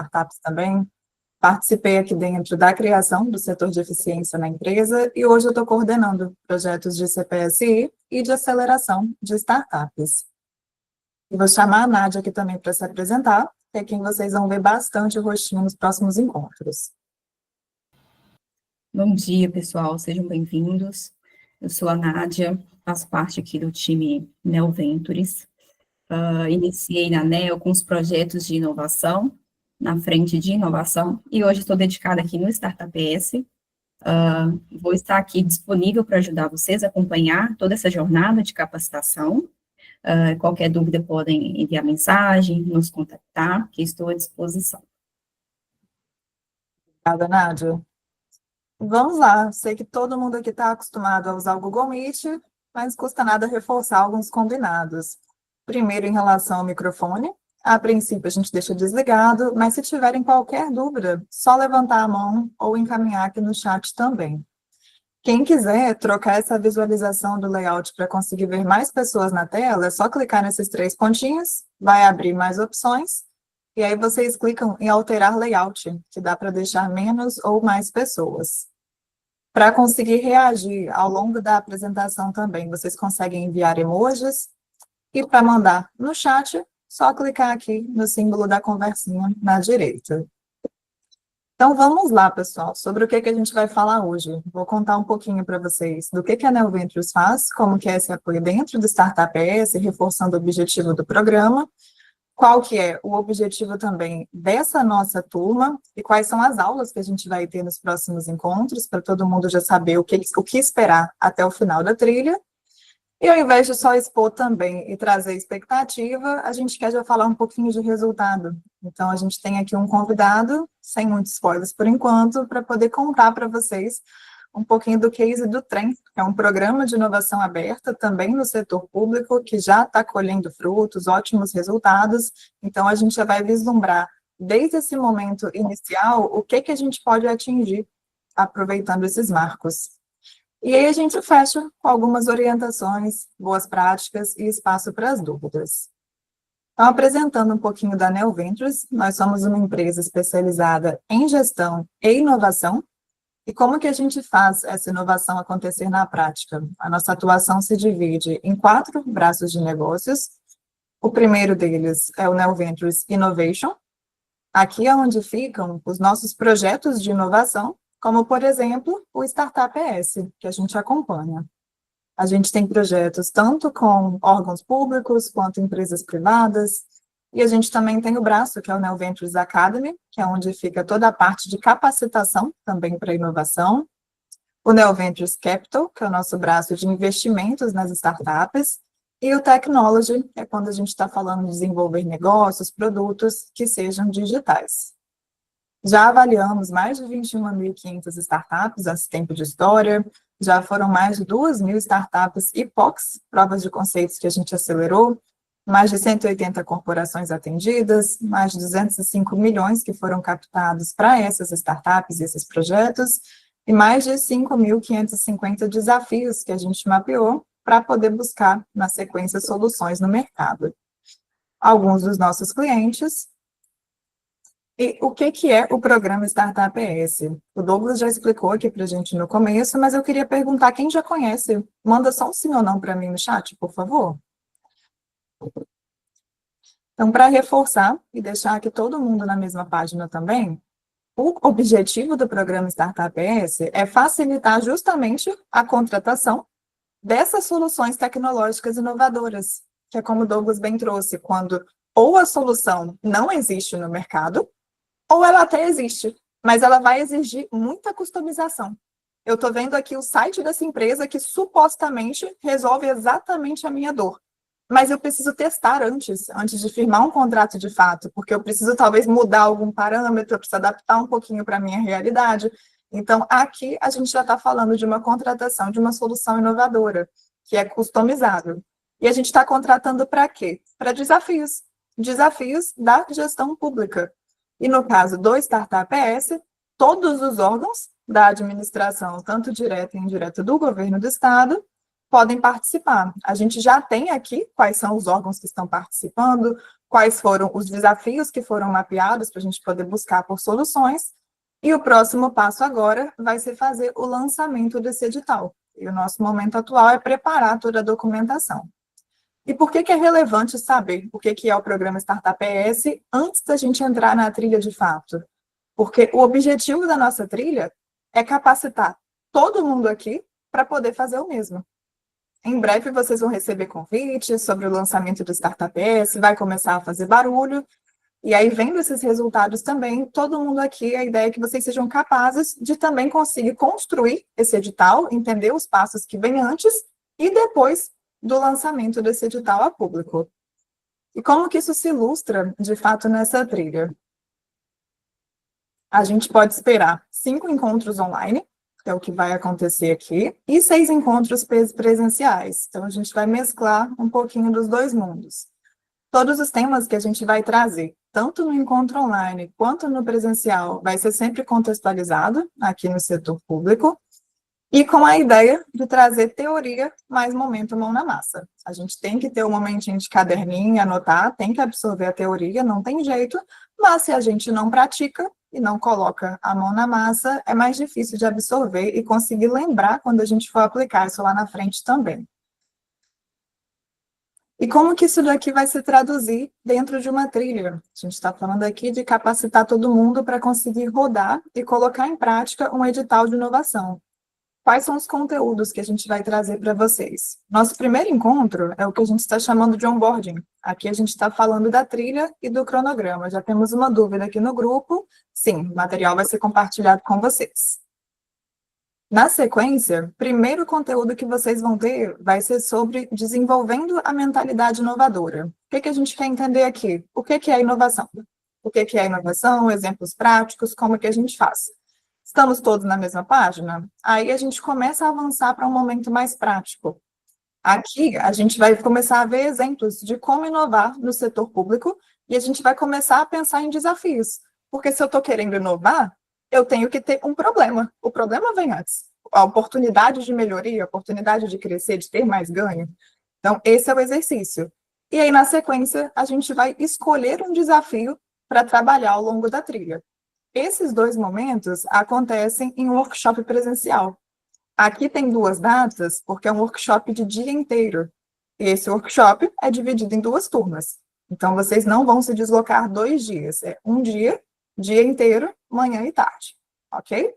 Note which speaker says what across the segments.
Speaker 1: startups também. Participei aqui dentro da criação do setor de eficiência na empresa e hoje eu estou coordenando projetos de CPSI e de aceleração de startups. E vou chamar a Nádia aqui também para se apresentar, que é quem vocês vão ver bastante o rostinho nos próximos encontros.
Speaker 2: Bom dia, pessoal, sejam bem-vindos. Eu sou a Nádia, faço parte aqui do time Neo Ventures. Iniciei na Neo com os projetos de inovação, na frente de inovação, e hoje estou dedicada aqui no Startup S. Vou estar aqui disponível para ajudar vocês a acompanhar toda essa jornada de capacitação. Qualquer dúvida podem enviar mensagem, nos contactar, que estou à disposição.
Speaker 1: Obrigada, Nádia. Vamos lá, sei que todo mundo aqui está acostumado a usar o Google Meet, mas não custa nada reforçar alguns combinados. Primeiro, em relação ao microfone, a princípio a gente deixa desligado, mas se tiverem qualquer dúvida, só levantar a mão ou encaminhar aqui no chat também. Quem quiser trocar essa visualização do layout para conseguir ver mais pessoas na tela, é só clicar nesses 3 pontinhos, vai abrir mais opções, e aí vocês clicam em alterar layout, que dá para deixar menos ou mais pessoas. Para conseguir reagir ao longo da apresentação também, vocês conseguem enviar emojis, e para mandar no chat, só clicar aqui no símbolo da conversinha na direita. Então, vamos lá, pessoal, sobre o que a gente vai falar hoje. Vou contar um pouquinho para vocês do que a Neo Ventures faz, como que é esse apoio dentro do Startup ES, reforçando o objetivo do programa, qual que é o objetivo também dessa nossa turma e quais são as aulas que a gente vai ter nos próximos encontros, para todo mundo já saber o que esperar até o final da trilha. E ao invés de só expor também e trazer expectativa, a gente quer já falar um pouquinho de resultado. Então, a gente tem aqui um convidado, sem muitos spoilers por enquanto, para poder contar para vocês um pouquinho do case do Trem, que é um programa de inovação aberta também no setor público, que já está colhendo frutos, ótimos resultados. Então, a gente já vai vislumbrar, desde esse momento inicial, o que a gente pode atingir aproveitando esses marcos. E aí a gente fecha com algumas orientações, boas práticas e espaço para as dúvidas. Então, apresentando um pouquinho da Neo Ventures, nós somos uma empresa especializada em gestão e inovação. E como que a gente faz essa inovação acontecer na prática? A nossa atuação se divide em 4 braços de negócios. O primeiro deles é o Neo Ventures Innovation. Aqui é onde ficam os nossos projetos de inovação, como, por exemplo, o Startup ES, que a gente acompanha. A gente tem projetos tanto com órgãos públicos, quanto empresas privadas, e a gente também tem o braço, que é o Neo Ventures Academy, que é onde fica toda a parte de capacitação, também para inovação. O Neo Ventures Capital, que é o nosso braço de investimentos nas startups, e o Technology, que é quando a gente está falando de desenvolver negócios, produtos que sejam digitais. Já avaliamos mais de 21.500 startups nesse tempo de história, já foram mais de 2.000 startups e POCs, provas de conceitos que a gente acelerou, mais de 180 corporações atendidas, mais de 205 milhões que foram captados para essas startups e esses projetos, e mais de 5.550 desafios que a gente mapeou para poder buscar, na sequência, soluções no mercado. Alguns dos nossos clientes. E o que é o programa Startup ES? O Douglas já explicou aqui para a gente no começo, mas eu queria perguntar, quem já conhece, manda só um sim ou não para mim no chat, por favor. Então, para reforçar e deixar aqui todo mundo na mesma página também, o objetivo do programa Startup ES é facilitar justamente a contratação dessas soluções tecnológicas inovadoras, que é como o Douglas bem trouxe, quando ou a solução não existe no mercado, ou ela até existe, mas ela vai exigir muita customização. Eu estou vendo aqui o site dessa empresa que supostamente resolve exatamente a minha dor, mas eu preciso testar antes de firmar um contrato de fato, porque eu preciso talvez mudar algum parâmetro, eu preciso adaptar um pouquinho para a minha realidade. Então, aqui a gente já está falando de uma contratação de uma solução inovadora, que é customizável. E a gente está contratando para quê? Para desafios da gestão pública. E no caso do Startup ES, todos os órgãos da administração, tanto direta e indireta do governo do estado, podem participar. A gente já tem aqui quais são os órgãos que estão participando, quais foram os desafios que foram mapeados para a gente poder buscar por soluções, e o próximo passo agora vai ser fazer o lançamento desse edital. E o nosso momento atual é preparar toda a documentação. E por que é relevante saber o que é o programa Startup ES antes da gente entrar na trilha de fato? Porque o objetivo da nossa trilha é capacitar todo mundo aqui para poder fazer o mesmo. Em breve vocês vão receber convites sobre o lançamento do Startup ES, vai começar a fazer barulho, e aí, vendo esses resultados também, todo mundo aqui, a ideia é que vocês sejam capazes de também conseguir construir esse edital, entender os passos que vêm antes e depois do lançamento desse edital a público. E como que isso se ilustra, de fato, nessa trilha? A gente pode esperar 5 encontros online, que é o que vai acontecer aqui, e 6 encontros presenciais. Então, a gente vai mesclar um pouquinho dos dois mundos. Todos os temas que a gente vai trazer, tanto no encontro online quanto no presencial, vai ser sempre contextualizado aqui no setor público, e com a ideia de trazer teoria mais momento mão na massa. A gente tem que ter um momentinho de caderninho, anotar, tem que absorver a teoria, não tem jeito, mas se a gente não pratica e não coloca a mão na massa, é mais difícil de absorver e conseguir lembrar quando a gente for aplicar isso lá na frente também. E como que isso daqui vai se traduzir dentro de uma trilha? A gente está falando aqui de capacitar todo mundo para conseguir rodar e colocar em prática um edital de inovação. Quais são os conteúdos que a gente vai trazer para vocês? Nosso primeiro encontro é o que a gente está chamando de onboarding. Aqui a gente está falando da trilha e do cronograma. Já temos uma dúvida aqui no grupo. Sim, o material vai ser compartilhado com vocês. Na sequência, o primeiro conteúdo que vocês vão ter vai ser sobre desenvolvendo a mentalidade inovadora. O que a gente quer entender aqui? O que é inovação? O que é inovação? Exemplos práticos, como que a gente faz? Estamos todos na mesma página? Aí a gente começa a avançar para um momento mais prático. Aqui, a gente vai começar a ver exemplos de como inovar no setor público e a gente vai começar a pensar em desafios. Porque se eu estou querendo inovar, eu tenho que ter um problema. O problema vem antes. A oportunidade de melhoria, a oportunidade de crescer, de ter mais ganho. Então, esse é o exercício. E aí, na sequência, a gente vai escolher um desafio para trabalhar ao longo da trilha. Esses 2 momentos acontecem em um workshop presencial. Aqui tem 2 datas, porque é um workshop de dia inteiro. E esse workshop é dividido em 2 turmas. Então, vocês não vão se deslocar 2 dias. É um dia, dia inteiro, manhã e tarde. Ok?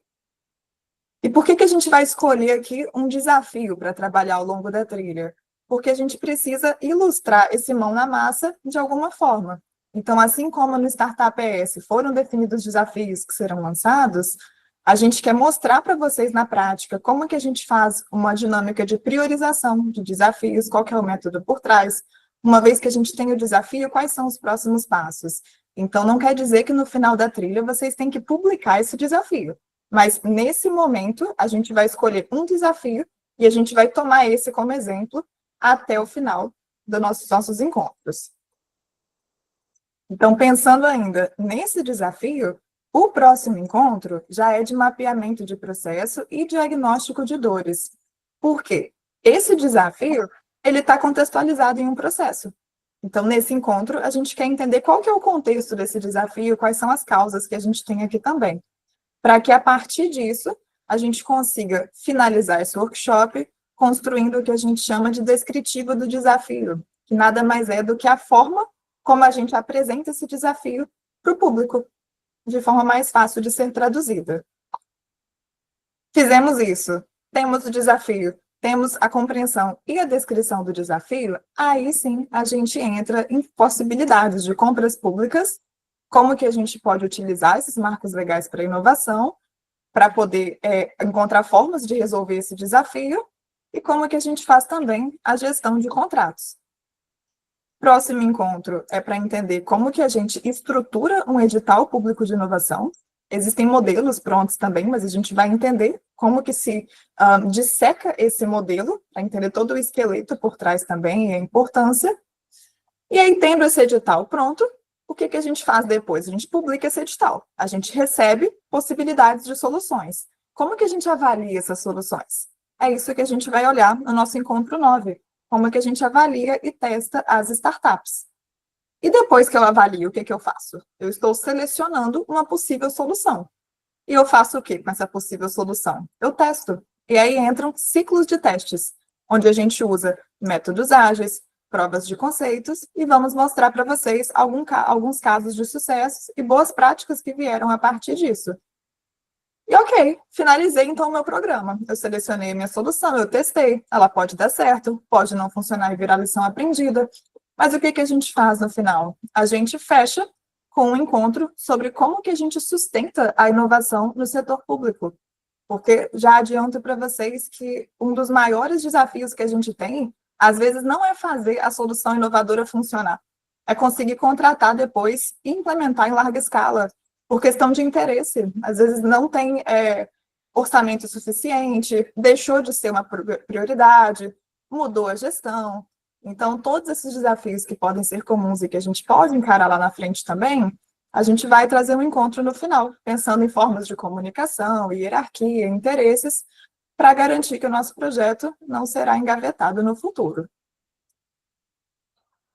Speaker 1: E por que a gente vai escolher aqui um desafio para trabalhar ao longo da trilha? Porque a gente precisa ilustrar esse mão na massa de alguma forma. Então, assim como no Startup ES foram definidos desafios que serão lançados, a gente quer mostrar para vocês na prática como que a gente faz uma dinâmica de priorização de desafios, qual que é o método por trás. Uma vez que a gente tem o desafio, quais são os próximos passos? Então, não quer dizer que no final da trilha vocês têm que publicar esse desafio. Mas, nesse momento, a gente vai escolher um desafio e a gente vai tomar esse como exemplo até o final dos nossos encontros. Então, pensando ainda nesse desafio, o próximo encontro já é de mapeamento de processo e diagnóstico de dores. Por quê? Esse desafio, ele está contextualizado em um processo. Então, nesse encontro, a gente quer entender qual que é o contexto desse desafio, quais são as causas que a gente tem aqui também, para que, a partir disso, a gente consiga finalizar esse workshop construindo o que a gente chama de descritivo do desafio, que nada mais é do que a forma como a gente apresenta esse desafio para o público, de forma mais fácil de ser traduzida. Fizemos isso, temos o desafio, temos a compreensão e a descrição do desafio, aí sim a gente entra em possibilidades de compras públicas, como que a gente pode utilizar esses marcos legais para inovação, para poder encontrar formas de resolver esse desafio, e como que a gente faz também a gestão de contratos. Próximo encontro é para entender como que a gente estrutura um edital público de inovação. Existem modelos prontos também, mas a gente vai entender como que se disseca esse modelo, para entender todo o esqueleto por trás também e a importância. E aí, tendo esse edital pronto, o que a gente faz depois? A gente publica esse edital. A gente recebe possibilidades de soluções. Como que a gente avalia essas soluções? É isso que a gente vai olhar no nosso encontro 9. Como que a gente avalia e testa as startups. E depois que eu avalio, o que que eu faço? Eu estou selecionando uma possível solução. E eu faço o quê com essa possível solução? Eu testo. E aí entram ciclos de testes, onde a gente usa métodos ágeis, provas de conceitos, e vamos mostrar para vocês alguns casos de sucesso e boas práticas que vieram a partir disso. E ok, finalizei então o meu programa. Eu selecionei a minha solução, eu testei. Ela pode dar certo, pode não funcionar e virar lição aprendida. Mas o que que a gente faz no final? A gente fecha com um encontro sobre como que a gente sustenta a inovação no setor público. Porque já adianto para vocês que um dos maiores desafios que a gente tem, às vezes, não é fazer a solução inovadora funcionar, é conseguir contratar depois e implementar em larga escala, por questão de interesse. Às vezes não tem orçamento suficiente, deixou de ser uma prioridade, mudou a gestão. Então, todos esses desafios que podem ser comuns e que a gente pode encarar lá na frente também, a gente vai trazer um encontro no final, pensando em formas de comunicação, hierarquia, interesses, para garantir que o nosso projeto não será engavetado no futuro.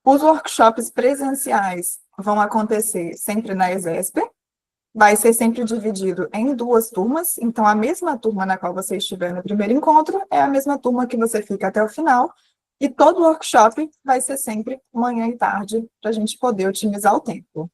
Speaker 1: Os workshops presenciais vão acontecer sempre na ESESP, vai ser sempre dividido em 2 turmas, então a mesma turma na qual você estiver no primeiro encontro é a mesma turma que você fica até o final, e todo workshop vai ser sempre manhã e tarde, para a gente poder otimizar o tempo.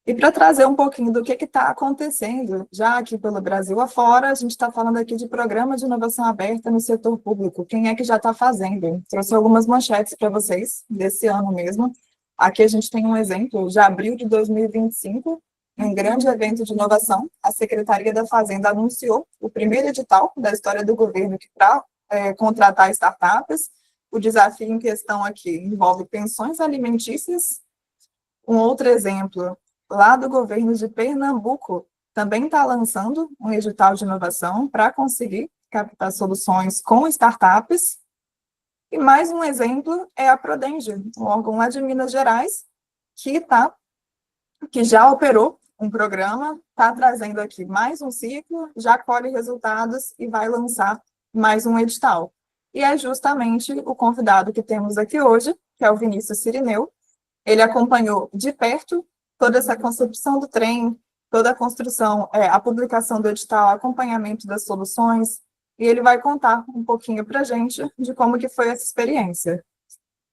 Speaker 1: E para trazer um pouquinho do que está acontecendo, já aqui pelo Brasil afora, a gente está falando aqui de programa de inovação aberta no setor público. Quem é que já está fazendo? Trouxe algumas manchetes para vocês, desse ano mesmo. Aqui a gente tem um exemplo, de abril de 2025, um grande evento de inovação, a Secretaria da Fazenda anunciou o primeiro edital da história do governo para contratar startups. O desafio em questão aqui envolve pensões alimentícias. Um outro exemplo, lá do governo de Pernambuco, também está lançando um edital de inovação para conseguir captar soluções com startups. E mais um exemplo é a Prodenge, um órgão lá de Minas Gerais, que já operou um programa, está trazendo aqui mais um ciclo, já colhe resultados e vai lançar mais um edital. E é justamente o convidado que temos aqui hoje, que é o Vinícius Cirineu. Ele acompanhou de perto toda essa concepção do trem, toda a construção, a publicação do edital, acompanhamento das soluções, e ele vai contar um pouquinho para a gente de como que foi essa experiência.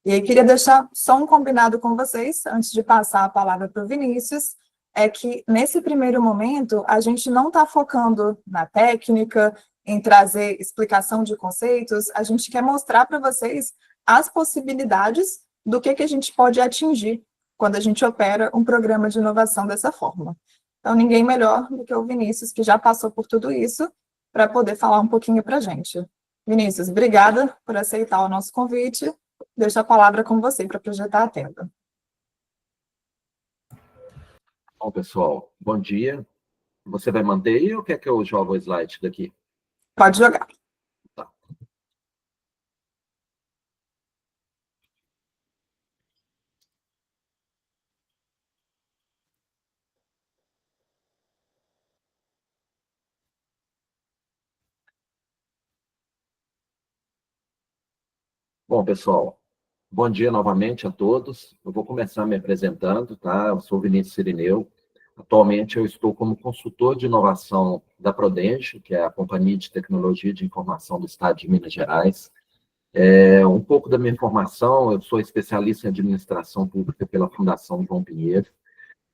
Speaker 1: E aí queria deixar só um combinado com vocês, antes de passar a palavra para o Vinícius, é que nesse primeiro momento a gente não está focando na técnica, em trazer explicação de conceitos, a gente quer mostrar para vocês as possibilidades do que a gente pode atingir quando a gente opera um programa de inovação dessa forma. Então, ninguém melhor do que o Vinícius, que já passou por tudo isso, para poder falar um pouquinho para a gente. Vinícius, obrigada por aceitar o nosso convite. Deixo a palavra com você para projetar a tela.
Speaker 3: Bom, pessoal, bom dia. Você vai manter aí ou quer que eu jogue o slide daqui?
Speaker 1: Pode jogar.
Speaker 3: Tá. Bom, pessoal, bom dia novamente a todos. Eu vou começar me apresentando, tá? Eu sou Vinícius Cirineu. Atualmente eu estou como consultor de inovação da Prodenge, que é a Companhia de Tecnologia de Informação do Estado de Minas Gerais. Um pouco da minha formação, eu sou especialista em administração pública pela Fundação João Pinheiro,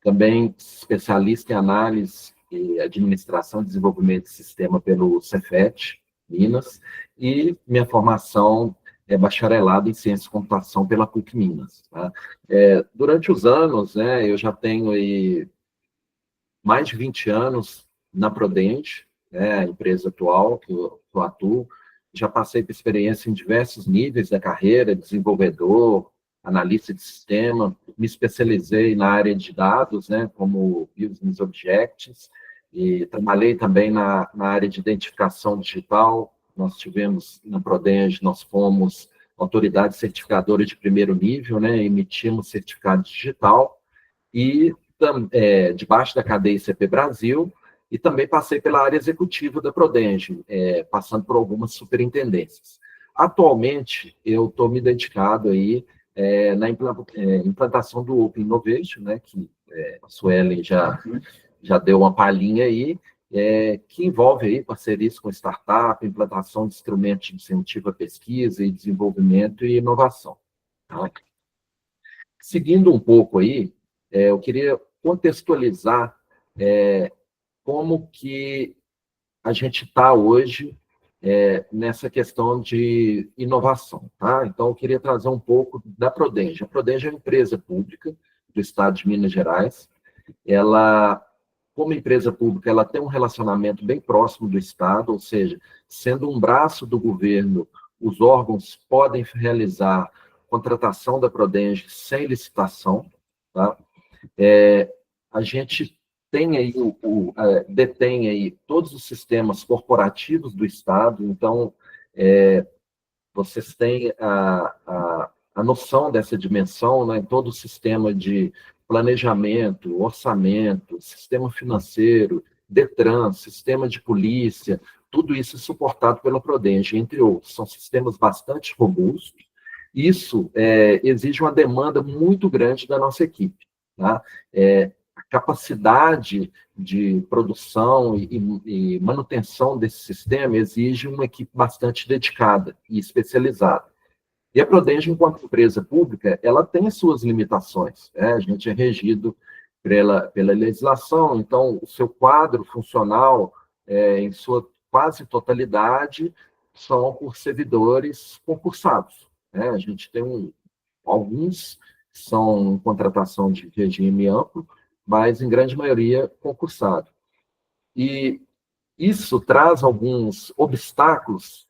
Speaker 3: também especialista em análise e administração e desenvolvimento de sistema pelo Cefet, Minas, e minha formação é bacharelado em ciência de computação pela PUC Minas. Tá? Durante os anos, né, eu já tenho aí mais de 20 anos na Prodenge, né, a empresa atual que eu atuo. Já passei por experiência em diversos níveis da carreira, desenvolvedor, analista de sistema, me especializei na área de dados, né, como Business Objects, e trabalhei também na área de identificação digital. Nós tivemos, na Prodenge, nós fomos autoridade certificadora de primeiro nível, né, emitimos certificado digital, e debaixo da cadeia ICP Brasil, e também passei pela área executiva da Prodenge, passando por algumas superintendências. Atualmente, eu estou me dedicado aí na implantação do Open Innovation, né, que a Suelen já deu uma palhinha aí, que envolve aí parcerias com startup, implantação de instrumentos de incentivo à pesquisa e desenvolvimento e inovação. Tá? Seguindo um pouco aí, eu queria contextualizar como que a gente está hoje nessa questão de inovação. Tá? Então, eu queria trazer um pouco da Prodenge. A Prodenge é uma empresa pública do estado de Minas Gerais. Ela, como empresa pública, ela tem um relacionamento bem próximo do estado, ou seja, sendo um braço do governo, os órgãos podem realizar contratação da Prodenge sem licitação. Tá? A gente tem aí detém aí todos os sistemas corporativos do Estado, então, vocês têm a noção dessa dimensão, né, em todo o sistema de planejamento, orçamento, sistema financeiro, DETRAN, sistema de polícia, tudo isso é suportado pela Prodenge, entre outros. São sistemas bastante robustos. Isso exige uma demanda muito grande da nossa equipe. Tá? A capacidade de produção e manutenção desse sistema exige uma equipe bastante dedicada e especializada. E a Prodenge, enquanto empresa pública, ela tem suas limitações. A gente é regido pela legislação, então, o seu quadro funcional, em sua quase totalidade, são por servidores concursados. A gente tem alguns que são contratação de regime amplo, mas, em grande maioria, concursado. E isso traz alguns obstáculos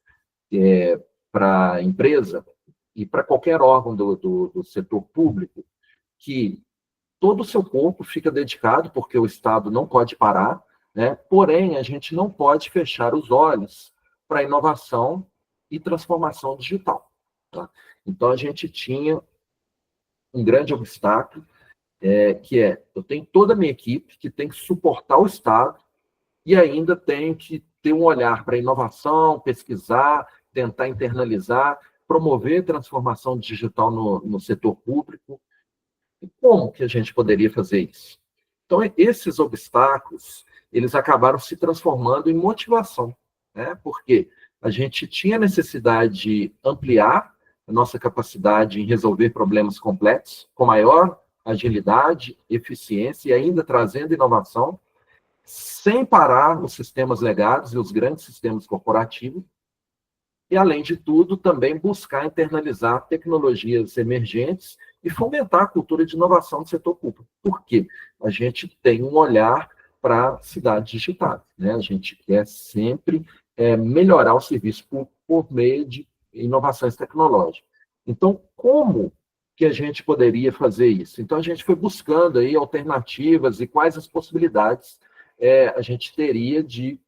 Speaker 3: para a empresa e para qualquer órgão do setor público, que todo o seu corpo fica dedicado, porque o Estado não pode parar, né? Porém, a gente não pode fechar os olhos para a inovação e transformação digital. Tá? Então, a gente tinha um grande obstáculo, que eu tenho toda a minha equipe que tem que suportar o Estado e ainda tenho que ter um olhar para inovação, pesquisar, tentar internalizar, promover transformação digital no setor público. E como que a gente poderia fazer isso? Então, esses obstáculos, eles acabaram se transformando em motivação, né? Porque a gente tinha necessidade de ampliar a nossa capacidade em resolver problemas complexos, com maior agilidade, eficiência e ainda trazendo inovação, sem parar os sistemas legados e os grandes sistemas corporativos, e, além de tudo, também buscar internalizar tecnologias emergentes e fomentar a cultura de inovação do setor público. Por quê? A gente tem um olhar para cidades digitais, né? A gente quer sempre melhorar o serviço por meio de inovações tecnológicas. Então, como que a gente poderia fazer isso? Então, a gente foi buscando aí alternativas e quais as possibilidades a gente teria de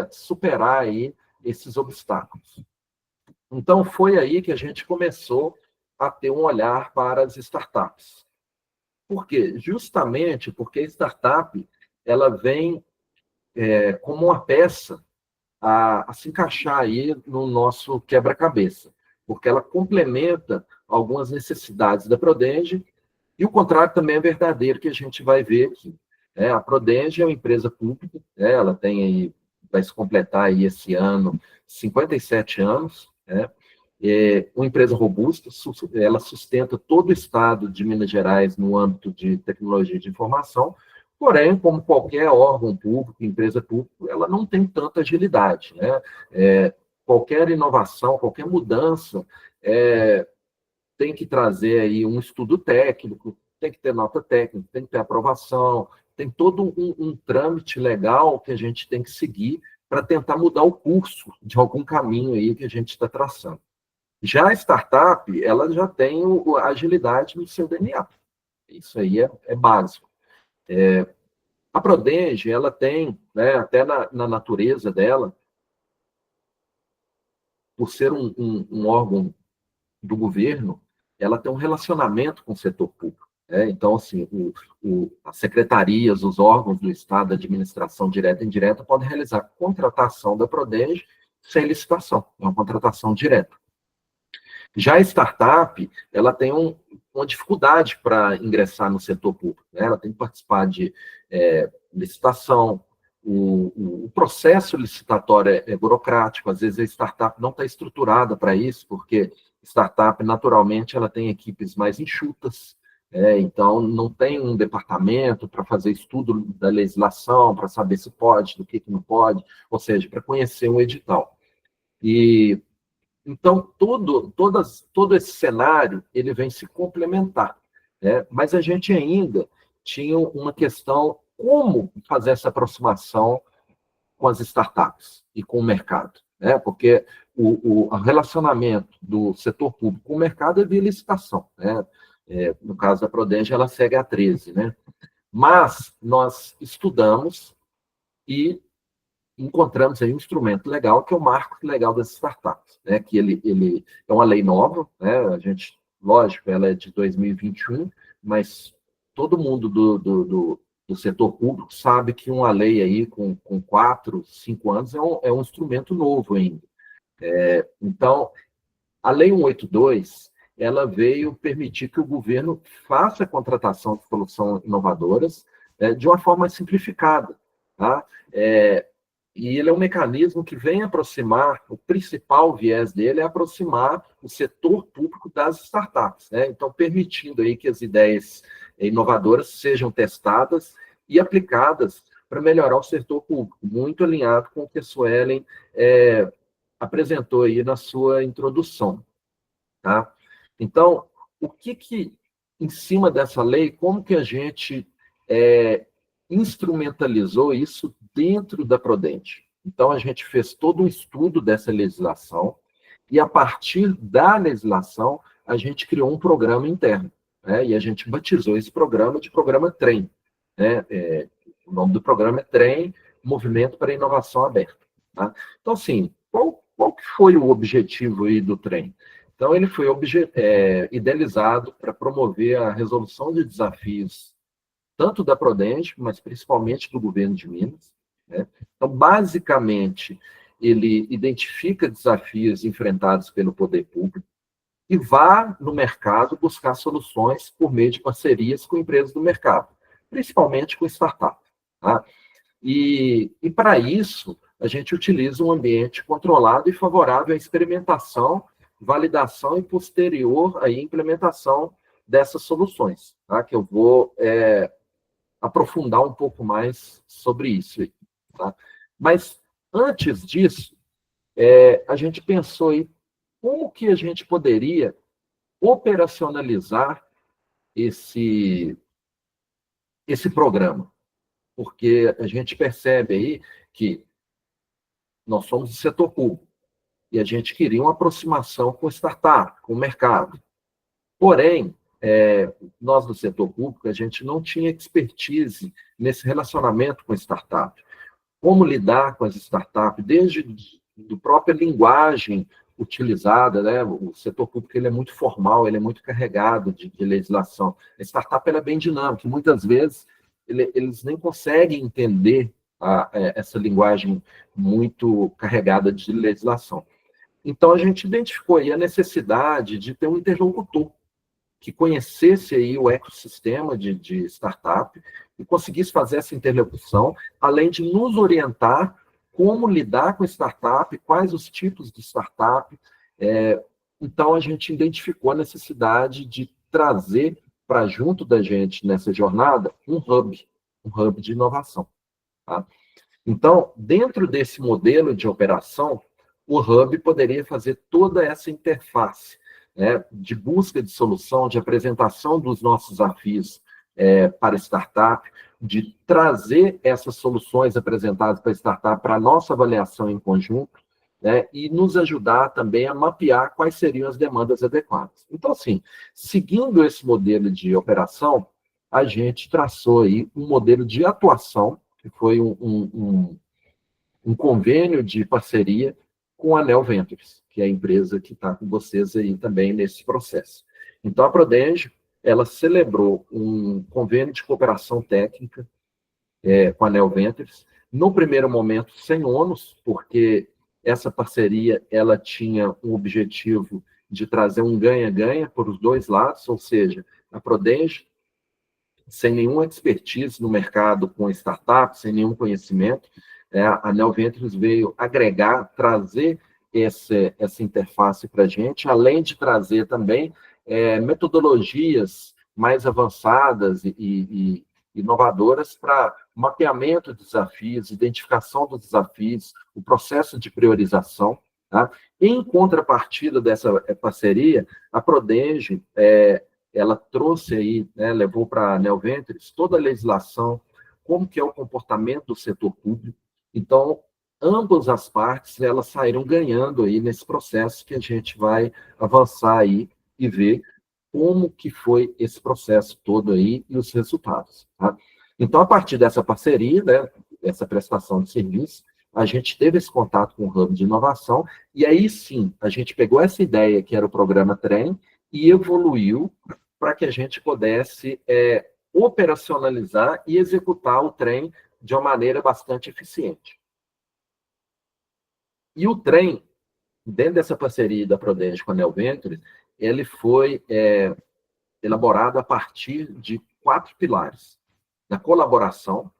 Speaker 3: superar aí esses obstáculos. Então, foi aí que a gente começou a ter um olhar para as startups. Por quê? Justamente porque a startup ela vem como uma peça a se encaixar aí no nosso quebra-cabeça, porque ela complementa algumas necessidades da Prodenge, e o contrário também é verdadeiro, que a gente vai ver aqui. A Prodenge é uma empresa pública, ela tem aí, vai se completar aí esse ano 57 anos, uma empresa robusta, ela sustenta todo o estado de Minas Gerais no âmbito de tecnologia de informação, porém, como qualquer órgão público, empresa pública, ela não tem tanta agilidade, né? Qualquer inovação, qualquer mudança, tem que trazer aí um estudo técnico, tem que ter nota técnica, tem que ter aprovação, tem todo um trâmite legal que a gente tem que seguir para tentar mudar o curso de algum caminho aí que a gente está traçando. Já a startup, ela já tem a agilidade no seu DNA. Isso aí é básico. A Prodenge, ela tem, né, até na natureza dela, por ser um órgão do governo, ela tem um relacionamento com o setor público. Então, assim, as secretarias, os órgãos do Estado, a administração direta e indireta, podem realizar contratação da Prodenge sem licitação, é uma contratação direta. Já a startup, ela tem uma dificuldade para ingressar no setor público, né? Ela tem que participar de licitação, o processo licitatório é burocrático, às vezes a startup não está estruturada para isso, porque startup, naturalmente, ela tem equipes mais enxutas, então não tem um departamento para fazer estudo da legislação, para saber se pode, do que não pode, ou seja, para conhecer um edital. E então, todo esse cenário, ele vem se complementar, né? Mas a gente ainda tinha uma questão, como fazer essa aproximação com as startups e com o mercado, né? Porque o relacionamento do setor público com o mercado é via licitação, né? No caso da Prodenge, ela segue a 13, né? Mas nós estudamos e encontramos aí um instrumento legal, que é o Marco Legal das Startups, né? Que ele é uma lei nova, né? A gente, lógico, ela é de 2021, mas todo mundo do setor público sabe que uma lei aí com 4, 5 anos é um instrumento novo ainda. Então, a Lei 182, ela veio permitir que o governo faça a contratação de soluções inovadoras de uma forma simplificada, tá? E ele é um mecanismo que vem aproximar, o principal viés dele é aproximar o setor público das startups, né? Então, permitindo aí que as ideias inovadoras sejam testadas e aplicadas para melhorar o setor público, muito alinhado com o que a Suelen apresentou aí na sua introdução, tá? Então, em cima dessa lei, como que a gente instrumentalizou isso dentro da Prodenge? Então, a gente fez todo um estudo dessa legislação e, a partir da legislação, a gente criou um programa interno, né? E a gente batizou esse programa de Programa TREM, né? O nome do programa é TREM, Movimento para a Inovação Aberta, tá? Então, assim, qual que foi o objetivo aí do TREM? Então, ele foi idealizado para promover a resolução de desafios, tanto da Prodenge, mas principalmente do governo de Minas, né? Então, basicamente, ele identifica desafios enfrentados pelo poder público e vai no mercado buscar soluções por meio de parcerias com empresas do mercado, principalmente com startups, tá? E para isso, a gente utiliza um ambiente controlado e favorável à experimentação, validação e posterior à implementação dessas soluções, tá? Que eu vou aprofundar um pouco mais sobre isso aí, tá? Mas, antes disso, a gente pensou aí como que a gente poderia operacionalizar esse programa, porque a gente percebe aí que nós somos do setor público e a gente queria uma aproximação com startup, com o mercado. Porém, nós do setor público, a gente não tinha expertise nesse relacionamento com startup. Como lidar com as startups, desde a própria linguagem utilizada, né? O setor público ele é muito formal, ele é muito carregado de legislação. A startup ela é bem dinâmica, muitas vezes eles nem conseguem entender essa linguagem muito carregada de legislação. Então, a gente identificou aí a necessidade de ter um interlocutor que conhecesse aí o ecossistema de startup e conseguisse fazer essa interlocução, além de nos orientar como lidar com startup, quais os tipos de startup. Então, a gente identificou a necessidade de trazer para junto da gente nessa jornada um hub de inovação, tá? Então, dentro desse modelo de operação, o hub poderia fazer toda essa interface, né, de busca de solução, de apresentação dos nossos desafios para startup, de trazer essas soluções apresentadas para startup para a nossa avaliação em conjunto, né, e nos ajudar também a mapear quais seriam as demandas adequadas. Então, assim, seguindo esse modelo de operação, a gente traçou aí um modelo de atuação, que foi um convênio de parceria com a Neo Ventures, que é a empresa que está com vocês aí também nesse processo. Então, a Prodenge, ela celebrou um convênio de cooperação técnica com a Neo Ventures, no primeiro momento sem ônus, porque essa parceria ela tinha um objetivo de trazer um ganha-ganha por os dois lados, ou seja, a Prodenge, sem nenhuma expertise no mercado com startups, sem nenhum conhecimento, a Neo Ventures veio agregar, trazer essa interface para a gente, além de trazer também metodologias mais avançadas e inovadoras para mapeamento de desafios, identificação dos desafios, o processo de priorização. Tá? Em contrapartida dessa parceria, a Prodenge ela trouxe aí, né, levou para a Neo Ventures toda a legislação, como que é o comportamento do setor público. Então, ambas as partes, elas saíram ganhando aí nesse processo que a gente vai avançar aí e ver como que foi esse processo todo aí e os resultados. Tá? Então, a partir dessa parceria, né, essa prestação de serviço, a gente teve esse contato com o Hub de Inovação, e aí sim, a gente pegou essa ideia, que era o programa TREM, e evoluiu para que a gente pudesse operacionalizar e executar o TREM de uma maneira bastante eficiente. E o TREM, dentro dessa parceria da Prodenge com a Neo Ventures, ele foi elaborado a partir de 4 pilares. Da colaboração,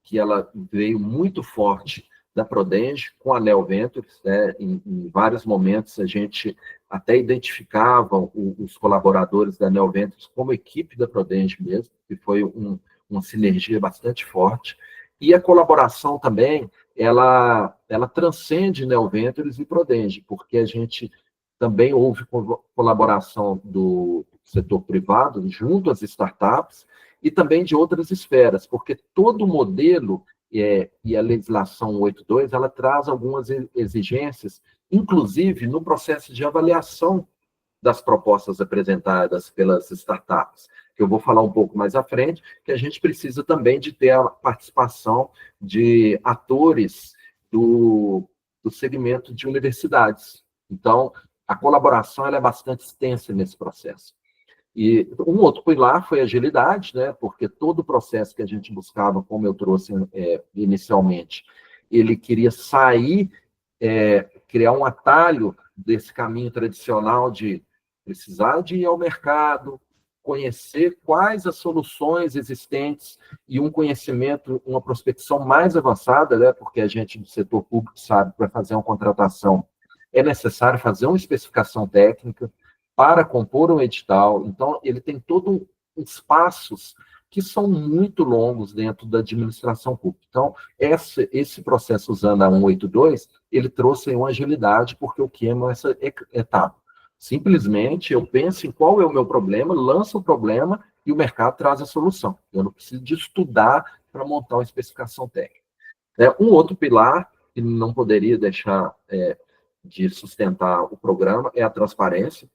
Speaker 3: que ela veio muito forte da Prodenge com a Neo Ventures, né? Em vários momentos a gente até identificava os colaboradores da Neo Ventures como equipe da Prodenge mesmo, que foi uma sinergia bastante forte. E a colaboração também, ela transcende Neo Ventures e Prodenge, porque a gente também houve colaboração do setor privado junto às startups e também de outras esferas, porque todo modelo e a legislação 82, ela traz algumas exigências, inclusive no processo de avaliação das propostas apresentadas pelas startups, que eu vou falar um pouco mais à frente, que a gente precisa também de ter a participação de atores do segmento de universidades. Então, a colaboração ela é bastante extensa nesse processo. E um outro pilar foi a agilidade, né? Porque todo o processo que a gente buscava, como eu trouxe inicialmente, ele queria sair, criar um atalho desse caminho tradicional de precisar de ir ao mercado, conhecer quais as soluções existentes e um conhecimento, uma prospecção mais avançada, né? Porque a gente do setor público sabe que para fazer uma contratação é necessário fazer uma especificação técnica, para compor um edital. Então, ele tem todos uns passos que são muito longos dentro da administração pública. Então, esse processo usando a 182, ele trouxe uma agilidade, porque o que é essa etapa? Simplesmente, eu penso em qual é o meu problema, lanço o problema e o mercado traz a solução. Eu não preciso de estudar para montar uma especificação técnica. Um outro pilar, que não poderia deixar de sustentar o programa, é a transparência.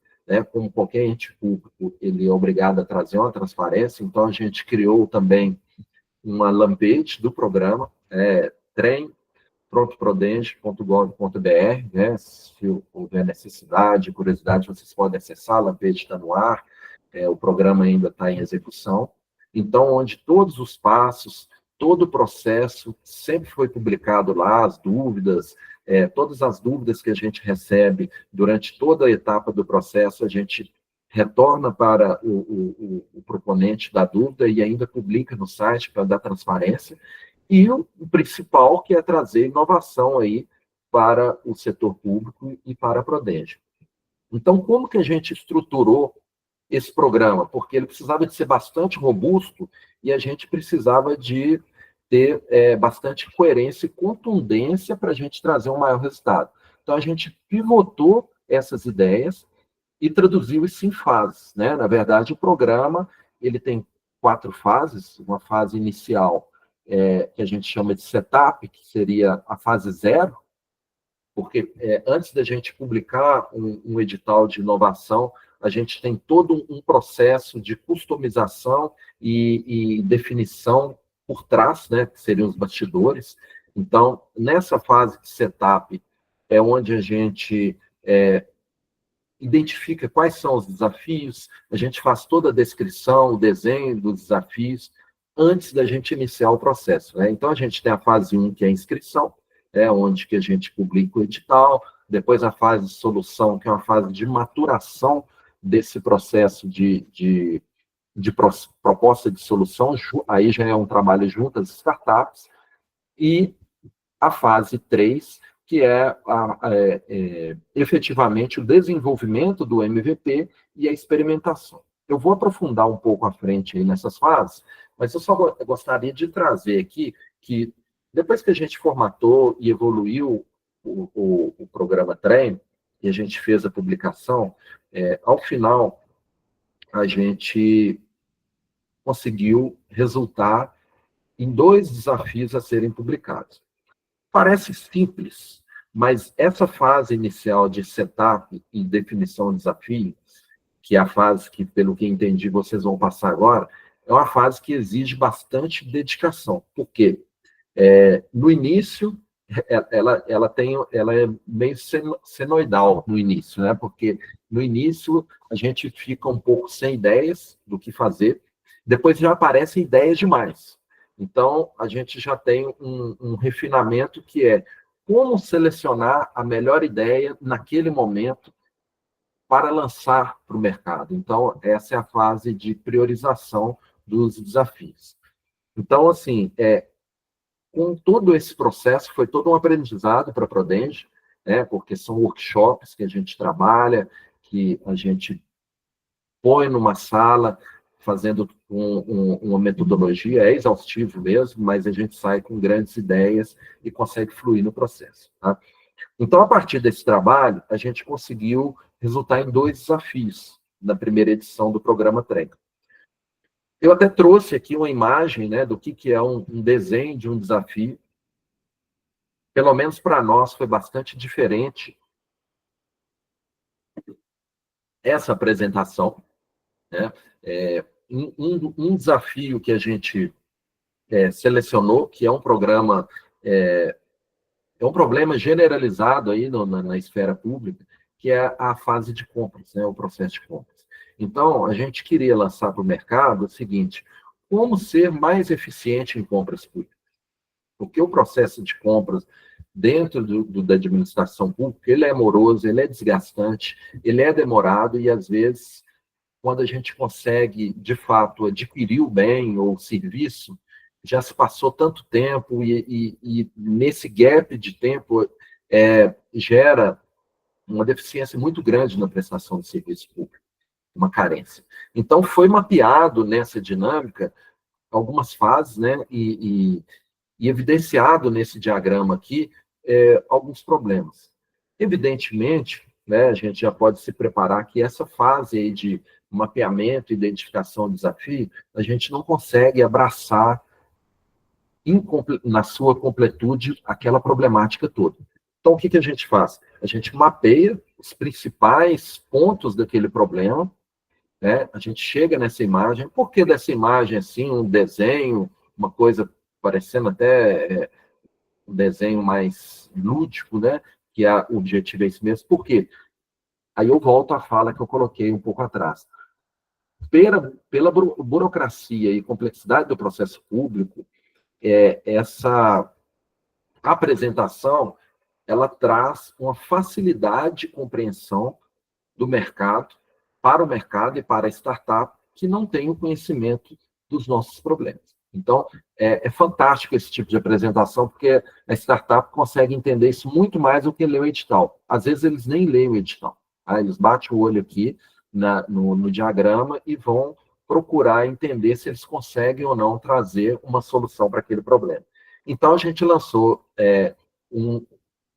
Speaker 3: Como qualquer ente público, ele é obrigado a trazer uma transparência, então a gente criou também uma landpage do programa, trem.prodenge.gov.br, né? Se houver necessidade, curiosidade, vocês podem acessar, a landpage está no ar, o programa ainda está em execução. Então, onde todos os passos, todo o processo sempre foi publicado lá, as dúvidas, todas as dúvidas que a gente recebe durante toda a etapa do processo, a gente retorna para o proponente da dúvida e ainda publica no site para dar transparência. E o principal, que é trazer inovação aí para o setor público e para a Prodenge. Então, como que a gente estruturou esse programa? Porque ele precisava de ser bastante robusto e a gente precisava de ter bastante coerência e contundência para a gente trazer um maior resultado. Então, a gente pivotou essas ideias e traduziu isso em fases, né? Na verdade, o programa ele tem 4 fases. Uma fase inicial, que a gente chama de setup, que seria a fase 0, porque antes da gente publicar um edital de inovação, a gente tem todo um processo de customização e definição por trás, né, que seriam os bastidores. Então, nessa fase de setup, é onde a gente identifica quais são os desafios, a gente faz toda a descrição, o desenho dos desafios, antes da gente iniciar o processo, né? Então, a gente tem a fase 1, que é a inscrição, onde que a gente publica o edital, depois a fase de solução, que é uma fase de maturação desse processo de proposta de solução, aí já é um trabalho junto às startups, e a fase 3, que é, efetivamente o desenvolvimento do MVP e a experimentação. Eu vou aprofundar um pouco à frente aí nessas fases, mas eu só gostaria de trazer aqui que, depois que a gente formatou e evoluiu o programa Trem, e a gente fez a publicação, ao final, a gente conseguiu resultar em 2 desafios a serem publicados. Parece simples, mas essa fase inicial de setup e definição de desafio, que é a fase que, pelo que entendi, vocês vão passar agora, é uma fase que exige bastante dedicação. Por quê? No início, ela é meio senoidal no início, né? Porque no início a gente fica um pouco sem ideias do que fazer, depois já aparecem ideias demais. Então, a gente já tem um refinamento que é como selecionar a melhor ideia naquele momento para lançar para o mercado. Então, essa é a fase de priorização dos desafios. Então, assim, com todo esse processo, foi todo um aprendizado para a Prodenge, né, porque são workshops que a gente trabalha, que a gente põe numa sala, fazendo uma metodologia, é exaustivo mesmo, mas a gente sai com grandes ideias e consegue fluir no processo. Tá? Então, a partir desse trabalho, a gente conseguiu resultar em 2 desafios na primeira edição do programa Trem. Eu até trouxe aqui uma imagem, né, do que é um desenho de um desafio. Pelo menos para nós foi bastante diferente essa apresentação, né? Um desafio que a gente selecionou, que é um programa, um problema generalizado aí na esfera pública, que é a fase de compras, né? O processo de compras. Então, a gente queria lançar para o mercado o seguinte: como ser mais eficiente em compras públicas? Porque o processo de compras dentro da administração pública, ele é moroso, ele é desgastante, ele é demorado e, às vezes, quando a gente consegue, de fato, adquirir o bem ou o serviço, já se passou tanto tempo e nesse gap de tempo gera uma deficiência muito grande na prestação de serviço público, uma carência. Então, foi mapeado nessa dinâmica algumas fases, né, e evidenciado nesse diagrama aqui alguns problemas. Evidentemente, né, a gente já pode se preparar que essa fase aí de mapeamento, identificação, desafio, a gente não consegue abraçar na sua completude aquela problemática toda. Então, o que a gente faz? A gente mapeia os principais pontos daquele problema, né? A gente chega nessa imagem. Por que dessa imagem assim, um desenho, uma coisa parecendo até um desenho mais lúdico, né? Que o objetivo é esse mesmo. Por quê? Aí eu volto à fala que eu coloquei um pouco atrás. Pela burocracia e complexidade do processo público, essa apresentação ela traz uma facilidade de compreensão do mercado, para o mercado e para a startup que não tem o conhecimento dos nossos problemas. Então, é fantástico esse tipo de apresentação, porque a startup consegue entender isso muito mais do que ler o edital. Às vezes, eles nem leem o edital. Tá? Eles batem o olho aqui no diagrama e vão procurar entender se eles conseguem ou não trazer uma solução para aquele problema. Então, a gente lançou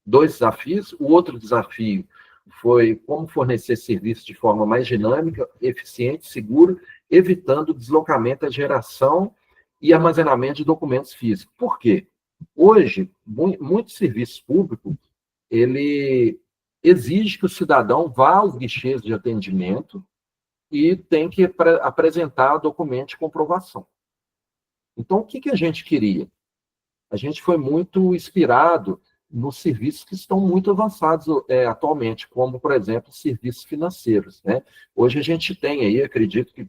Speaker 3: 2 desafios. O outro desafio foi como fornecer serviços de forma mais dinâmica, eficiente, segura, evitando o deslocamento, a geração e armazenamento de documentos físicos. Por quê? Hoje, muito serviço público, ele exige que o cidadão vá aos guichês de atendimento e tem que apresentar documento de comprovação. Então, o que a gente queria? A gente foi muito inspirado nos serviços que estão muito avançados atualmente, como, por exemplo, serviços financeiros. Né? Hoje a gente tem aí, acredito que,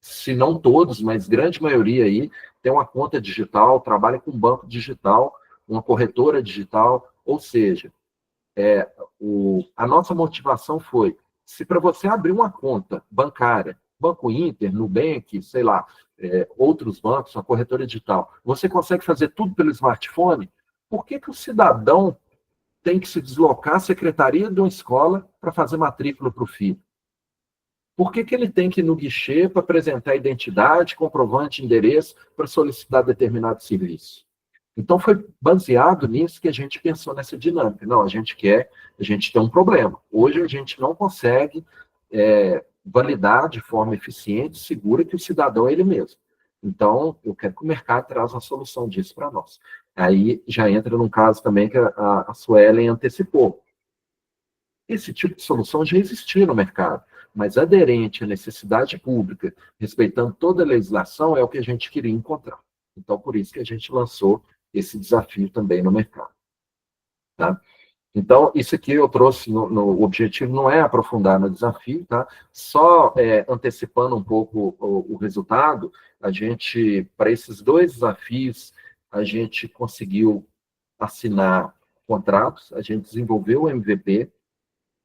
Speaker 3: se não todos, mas grande maioria aí, tem uma conta digital, trabalha com banco digital, uma corretora digital, ou seja, a nossa motivação foi, se para você abrir uma conta bancária, Banco Inter, Nubank, sei lá, outros bancos, uma corretora digital, você consegue fazer tudo pelo smartphone, por que que o cidadão tem que se deslocar à secretaria de uma escola para fazer matrícula para o filho? Por que que ele tem que ir no guichê para apresentar identidade, comprovante de endereço para solicitar determinado serviço? Então, foi baseado nisso que a gente pensou nessa dinâmica. Não, a gente tem um problema. Hoje, a gente não consegue validar de forma eficiente, segura, que o cidadão é ele mesmo. Então, eu quero que o mercado traz uma solução disso para nós. Aí, já entra num caso também que a Suelen antecipou. Esse tipo de solução já existia no mercado, mas aderente à necessidade pública, respeitando toda a legislação, é o que a gente queria encontrar. Então, por isso que a gente lançou esse desafio também no mercado. Tá? Então, isso aqui eu trouxe, no objetivo não é aprofundar no desafio, tá? Só antecipando um pouco o resultado, a gente, para esses 2 desafios, a gente conseguiu assinar contratos, a gente desenvolveu o MVP,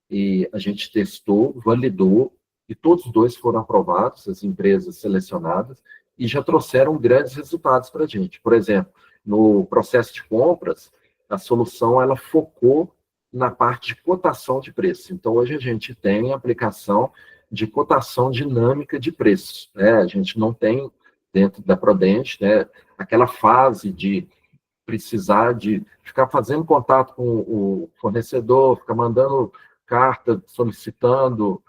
Speaker 3: e a gente testou, validou, e todos os 2 foram aprovados, as empresas selecionadas, e já trouxeram grandes resultados para a gente. Por exemplo, no processo de compras, a solução ela focou na parte de cotação de preço. Então, hoje a gente tem aplicação de cotação dinâmica de preços. Né? A gente não tem, dentro da Prodente, né, aquela fase de precisar de ficar fazendo contato com o fornecedor, ficar mandando carta solicitando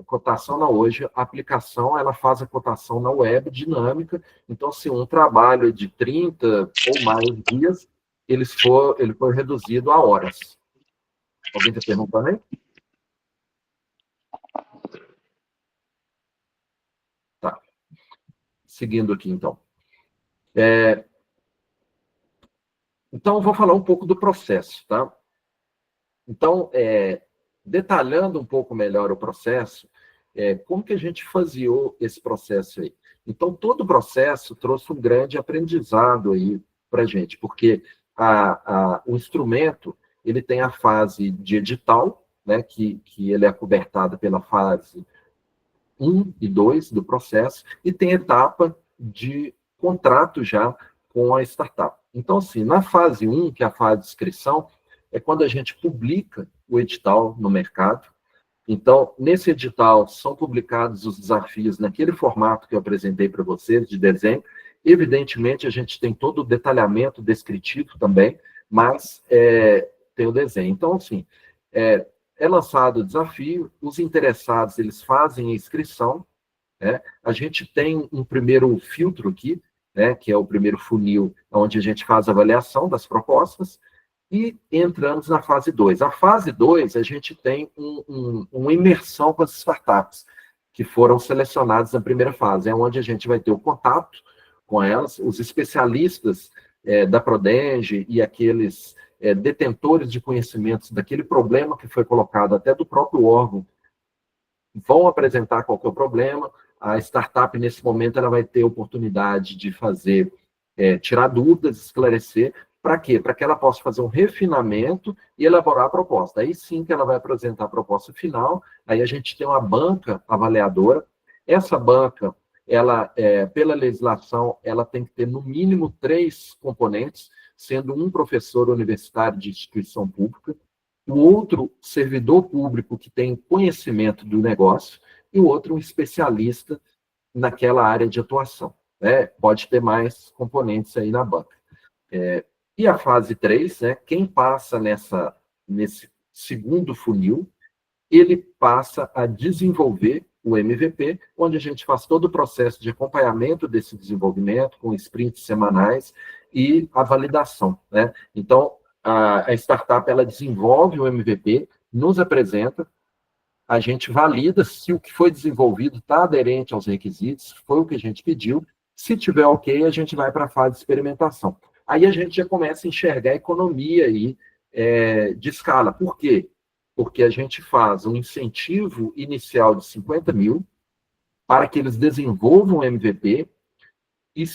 Speaker 3: cotação. Não, hoje a aplicação ela faz a cotação na web dinâmica, então se um trabalho de 30 ou mais dias, ele foi reduzido a horas. Alguém está perguntando aí? Tá. Seguindo aqui, então. Então, eu vou falar um pouco do processo, tá? Então, detalhando um pouco melhor o processo, como que a gente faseou esse processo aí? Então, todo o processo trouxe um grande aprendizado aí para a gente, porque o instrumento, ele tem a fase de edital, né, que ele é acobertado pela fase 1 e 2 do processo, e tem etapa de contrato já com a startup. Então, assim, na fase 1, que é a fase de inscrição, é quando a gente publica o edital no mercado. Então, nesse edital, são publicados os desafios naquele formato que eu apresentei para vocês, de desenho. Evidentemente, a gente tem todo o detalhamento descritivo também, mas tem o desenho. Então, assim, é lançado o desafio, os interessados, eles fazem a inscrição, né? A gente tem um primeiro filtro aqui, né, que é o primeiro funil, onde a gente faz a avaliação das propostas, e entramos na fase 2. A fase 2, a gente tem uma imersão com as startups, que foram selecionadas na primeira fase, é onde a gente vai ter o contato com elas, os especialistas da Prodenge e aqueles detentores de conhecimentos daquele problema que foi colocado até do próprio órgão, vão apresentar qual que é o problema. A startup, nesse momento, ela vai ter oportunidade de fazer, tirar dúvidas, esclarecer. Para quê? Para que ela possa fazer um refinamento e elaborar a proposta. Aí sim que ela vai apresentar a proposta final, aí a gente tem uma banca avaliadora. Essa banca, ela, pela legislação, ela tem que ter no mínimo 3 componentes, sendo um professor universitário de instituição pública, o outro servidor público que tem conhecimento do negócio, e o outro um especialista naquela área de atuação. Né? Pode ter mais componentes aí na banca. E a fase 3, né, quem passa nesse segundo funil, ele passa a desenvolver o MVP, onde a gente faz todo o processo de acompanhamento desse desenvolvimento, com sprints semanais e a validação. Né? Então, a startup ela desenvolve o MVP, nos apresenta, a gente valida se o que foi desenvolvido está aderente aos requisitos, foi o que a gente pediu. Se tiver ok, a gente vai para a fase de experimentação. Aí a gente já começa a enxergar a economia aí, de escala. Por quê? Porque a gente faz um incentivo inicial de 50 mil para que eles desenvolvam o MVP, e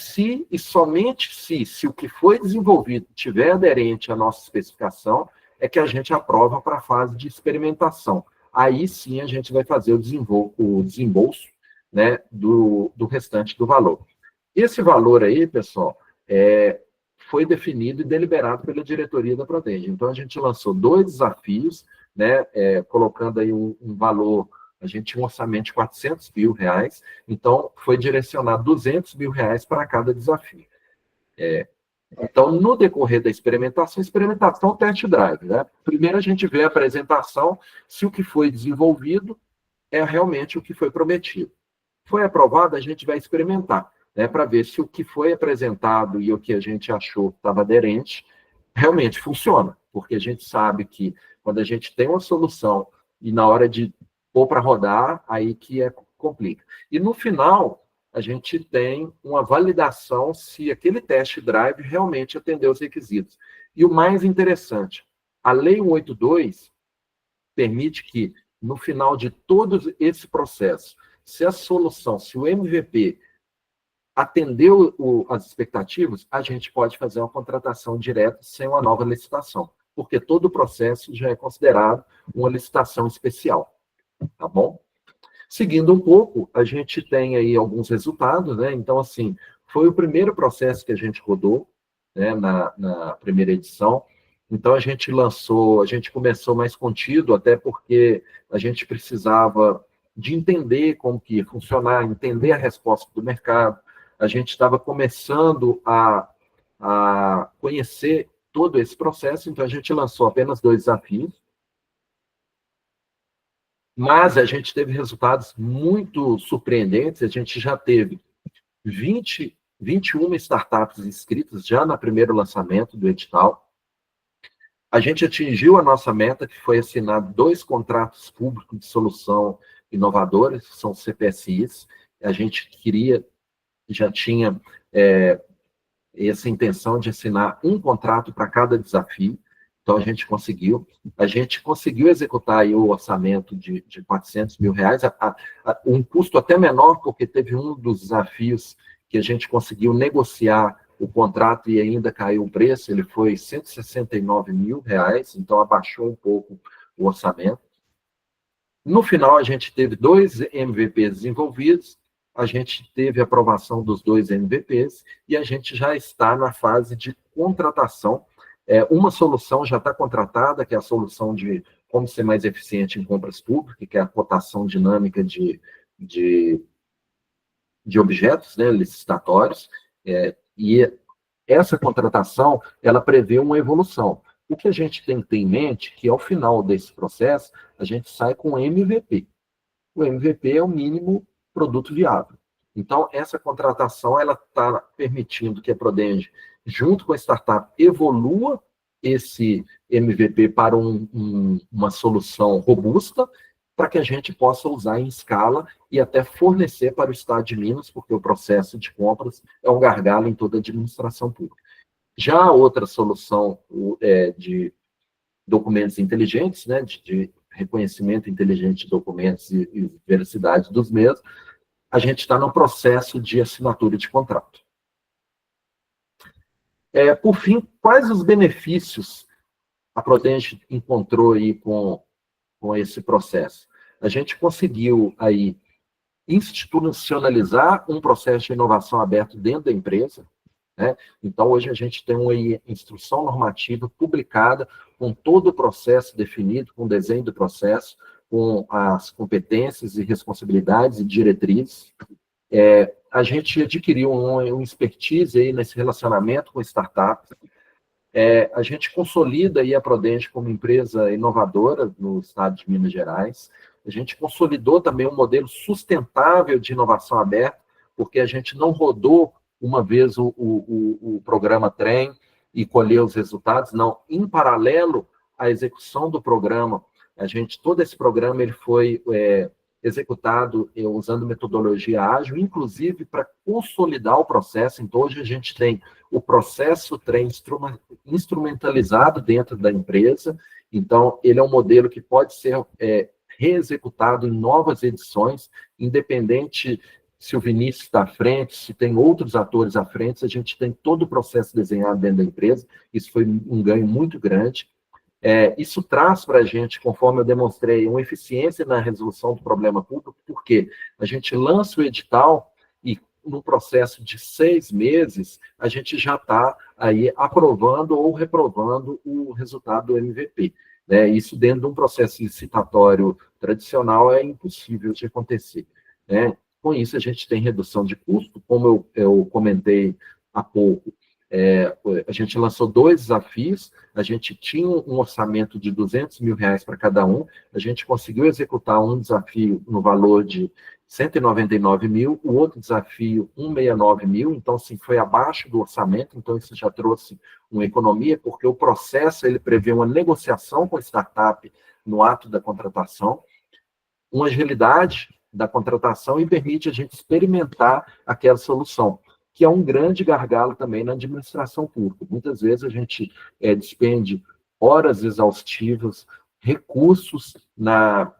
Speaker 3: somente se o que foi desenvolvido tiver aderente à nossa especificação, é que a gente aprova para a fase de experimentação. Aí sim a gente vai fazer o desembolso, né, do restante do valor. Esse valor aí, pessoal, foi definido e deliberado pela diretoria da Prodenge. Então, a gente lançou 2 desafios, né, colocando aí um valor, a gente tinha um orçamento de R$400 mil, então foi direcionado R$200 mil para cada desafio. Então, no decorrer da experimentação, test drive, né? Primeiro a gente vê a apresentação, se o que foi desenvolvido é realmente o que foi prometido. Foi aprovado, a gente vai experimentar, né, para ver se o que foi apresentado e o que a gente achou que estava aderente realmente funciona, porque a gente sabe que quando a gente tem uma solução e na hora de pôr para rodar, aí que complica. E no final, a gente tem uma validação se aquele test drive realmente atendeu os requisitos. E o mais interessante, a Lei 182 permite que, no final de todo esse processo, se a solução, se o MVP atendeu as expectativas, a gente pode fazer uma contratação direta sem uma nova licitação, porque todo o processo já é considerado uma licitação especial, tá bom? Seguindo um pouco, a gente tem aí alguns resultados, né? Então, assim, foi o primeiro processo que a gente rodou, né, na primeira edição. Então, a gente começou mais contido, até porque a gente precisava de entender como que ia funcionar, entender a resposta do mercado. A gente estava começando a conhecer todo esse processo, então a gente lançou apenas 2 desafios, mas a gente teve resultados muito surpreendentes. A gente já teve 21 startups inscritas já no primeiro lançamento do edital. A gente atingiu a nossa meta, que foi assinar 2 contratos públicos de solução inovadores, que são CPSIs. A gente já tinha essa intenção de assinar um contrato para cada desafio. Então, a gente conseguiu executar aí o orçamento de R$400 mil, um custo até menor, porque teve um dos desafios que a gente conseguiu negociar o contrato e ainda caiu o preço, ele foi R$169 mil, então abaixou um pouco o orçamento. No final, a gente teve 2 MVPs desenvolvidos, a gente teve a aprovação dos 2 MVPs e a gente já está na fase de contratação. Uma solução já está contratada, que é a solução de como ser mais eficiente em compras públicas, que é a cotação dinâmica de objetos, né, licitatórios, e essa contratação, ela prevê uma evolução. O que a gente tem que ter em mente, que ao final desse processo, a gente sai com MVP. O MVP é o mínimo produto viável. Então, essa contratação, ela está permitindo que a Prodenge, junto com a startup, evolua esse MVP para uma solução robusta, para que a gente possa usar em escala e até fornecer para o Estado de Minas, porque o processo de compras é um gargalo em toda a administração pública. Já a outra solução de documentos inteligentes, né, de reconhecimento inteligente de documentos e veracidade dos mesmos, a gente está no processo de assinatura de contrato. Por fim, quais os benefícios a Prodenge encontrou aí com esse processo? A gente conseguiu aí institucionalizar um processo de inovação aberto dentro da empresa, né? Então, hoje a gente tem uma instrução normativa publicada, com todo o processo definido, com o desenho do processo, com as competências e responsabilidades e diretrizes. A gente adquiriu um expertise aí nesse relacionamento com startups. A gente consolida aí a Prodenge como empresa inovadora no estado de Minas Gerais. A gente consolidou também um modelo sustentável de inovação aberta, porque a gente não rodou uma vez o programa TREM e colheu os resultados, não. Em paralelo à execução do programa, todo esse programa ele foi executado usando metodologia ágil, inclusive para consolidar o processo. Então, hoje a gente tem o processo TREM instrumentalizado dentro da empresa. Então, ele é um modelo que pode ser reexecutado em novas edições, independente se o Vinícius está à frente, se tem outros atores à frente, a gente tem todo o processo desenhado dentro da empresa. Isso foi um ganho muito grande. Isso traz para a gente, conforme eu demonstrei, uma eficiência na resolução do problema público, porque a gente lança o edital e, no processo de 6 meses, a gente já está aí aprovando ou reprovando o resultado do MVP. Né? Isso dentro de um processo licitatório tradicional é impossível de acontecer. Né? Com isso, a gente tem redução de custo, como eu comentei há pouco. A gente lançou 2 desafios, a gente tinha um orçamento de R$200 mil para cada um, a gente conseguiu executar um desafio no valor de 199 mil, o outro desafio 169 mil, então, assim, foi abaixo do orçamento, então isso já trouxe uma economia, porque o processo, ele prevê uma negociação com a startup no ato da contratação, uma agilidade da contratação e permite a gente experimentar aquela solução, que é um grande gargalo também na administração pública. Muitas vezes a gente despende horas exaustivas, recursos na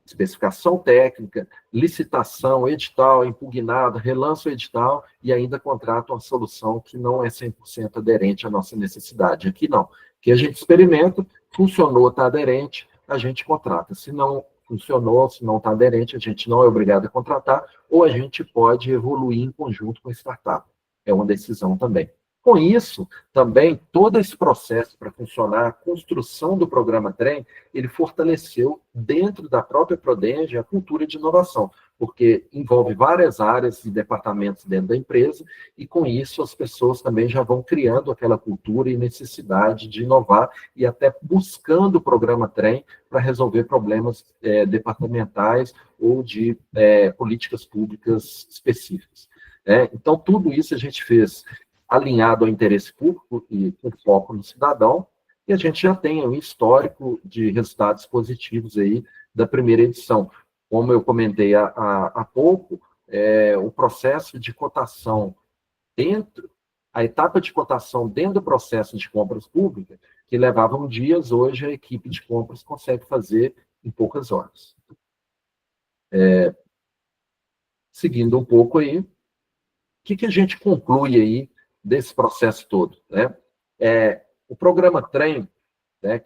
Speaker 3: especificação técnica, licitação, edital, impugnado, relança o edital e ainda contrata uma solução que não é 100% aderente à nossa necessidade. Aqui não. Aqui a gente experimenta, funcionou, está aderente, a gente contrata. Se não funcionou, se não está aderente, a gente não é obrigado a contratar, ou a gente pode evoluir em conjunto com a startup. É uma decisão também. Com isso, também, todo esse processo para funcionar, a construção do programa Trem, ele fortaleceu dentro da própria Prodenge a cultura de inovação, porque envolve várias áreas e departamentos dentro da empresa, e com isso as pessoas também já vão criando aquela cultura e necessidade de inovar, e até buscando o programa Trem para resolver problemas departamentais ou de políticas públicas específicas. Então, tudo isso a gente fez alinhado ao interesse público e com foco no cidadão, e a gente já tem um histórico de resultados positivos aí da primeira edição. Como eu comentei há pouco, o processo de cotação a etapa de cotação dentro do processo de compras públicas, que levavam dias, hoje a equipe de compras consegue fazer em poucas horas. Seguindo um pouco aí, o que a gente conclui aí desse processo todo, né? O programa Trem, né,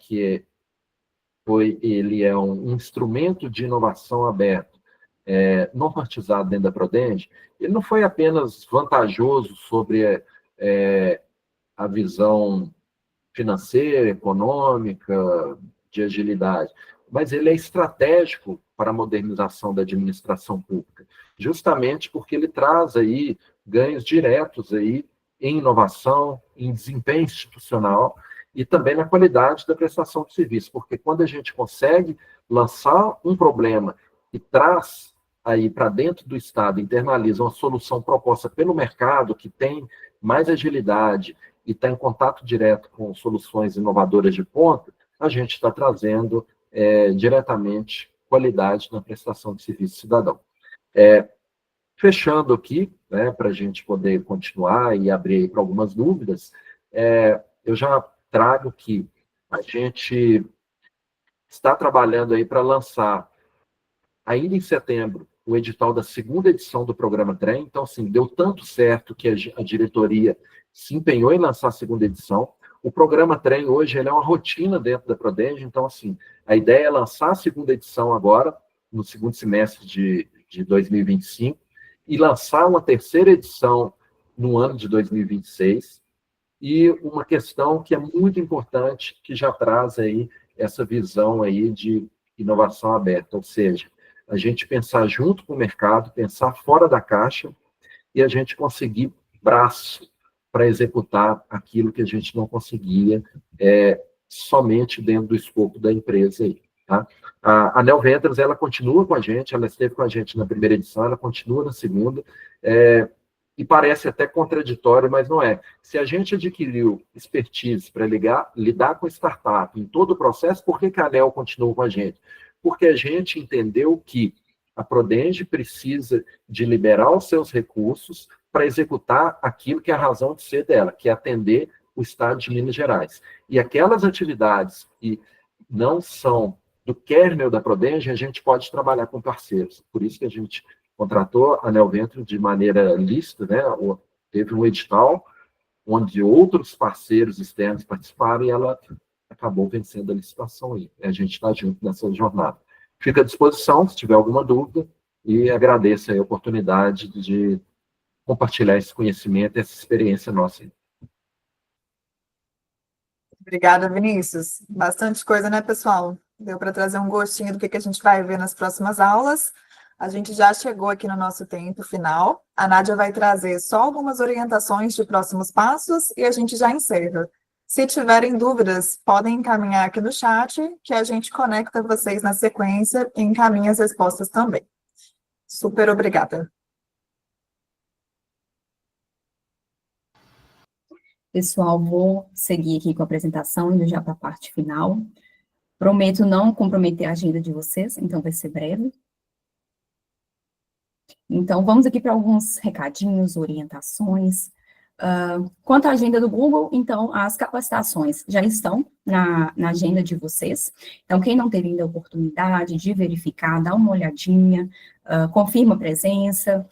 Speaker 3: ele é um instrumento de inovação aberto, normatizado dentro da Prodenge, ele não foi apenas vantajoso sobre a visão financeira, econômica, de agilidade, mas ele é estratégico para a modernização da administração pública, justamente porque ele traz aí ganhos diretos aí em inovação, em desempenho institucional e também na qualidade da prestação de serviço, porque quando a gente consegue lançar um problema e traz aí para dentro do Estado, internaliza uma solução proposta pelo mercado, que tem mais agilidade e está em contato direto com soluções inovadoras de ponta, a gente está trazendo diretamente qualidade na prestação de serviço cidadão. Fechando aqui, né, para a gente poder continuar e abrir para algumas dúvidas, eu já trago que a gente está trabalhando aí para lançar, ainda em setembro, o edital da segunda edição do programa Trem. Então, assim, deu tanto certo que a diretoria se empenhou em lançar a segunda edição. O programa Trem, hoje, ele é uma rotina dentro da Prodenge. Então, assim, a ideia é lançar a segunda edição agora, no segundo semestre de 2025, e lançar uma terceira edição no ano de 2026. E uma questão que é muito importante, que já traz aí essa visão aí de inovação aberta, ou seja, a gente pensar junto com o mercado, pensar fora da caixa e a gente conseguir braço para executar aquilo que a gente não conseguia somente dentro do escopo da empresa aí. Tá? A Neo Ventures, ela continua com a gente, ela esteve com a gente na primeira edição, ela continua na segunda, e parece até contraditório, mas não é. Se a gente adquiriu expertise para lidar com startup em todo o processo, por que a Neo continua com a gente? Porque a gente entendeu que a Prodenge precisa de liberar os seus recursos para executar aquilo que é a razão de ser dela, que é atender o Estado de Minas Gerais. E aquelas atividades que não são do kernel da Prodenge, a gente pode trabalhar com parceiros. Por isso que a gente contratou a Neo Ventures de maneira lícita, né? Teve um edital onde outros parceiros externos participaram e ela acabou vencendo a licitação aí. A gente está junto nessa jornada. Fica à disposição, se tiver alguma dúvida, e agradeço aí a oportunidade de compartilhar esse conhecimento, essa experiência nossa.
Speaker 1: Obrigada, Vinícius. Bastante coisa, né, pessoal? Deu para trazer um gostinho do que a gente vai ver nas próximas aulas. A gente já chegou aqui no nosso tempo final. A Nádia vai trazer só algumas orientações de próximos passos e a gente já encerra. Se tiverem dúvidas, podem encaminhar aqui no chat, que a gente conecta vocês na sequência e encaminha as respostas também. Super obrigada.
Speaker 2: Pessoal, vou seguir aqui com a apresentação, indo já para a parte final. Prometo não comprometer a agenda de vocês, então vai ser breve. Então, vamos aqui para alguns recadinhos, orientações. Quanto à agenda do Google, então, as capacitações já estão na agenda de vocês. Então, quem não teve ainda a oportunidade de verificar, dá uma olhadinha, confirma a presença.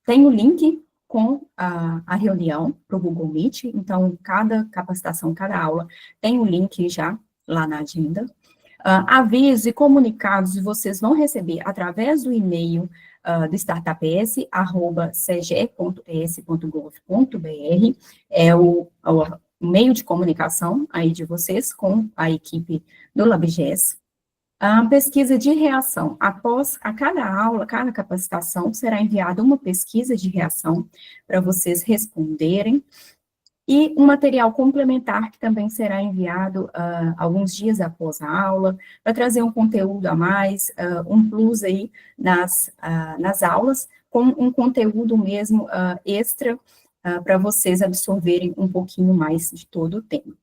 Speaker 2: Tem o link com a reunião para o Google Meet. Então, cada capacitação, cada aula tem o link já lá na agenda. Avisos e comunicados vocês vão receber através do e-mail do startups@cge.es.gov.br, é o meio de comunicação aí de vocês com a equipe do LabGES. A pesquisa de reação, após a cada aula, cada capacitação, será enviada uma pesquisa de reação para vocês responderem, e um material complementar que também será enviado alguns dias após a aula, para trazer um conteúdo a mais, um plus aí nas aulas, com um conteúdo mesmo extra, para vocês absorverem um pouquinho mais de todo o tema.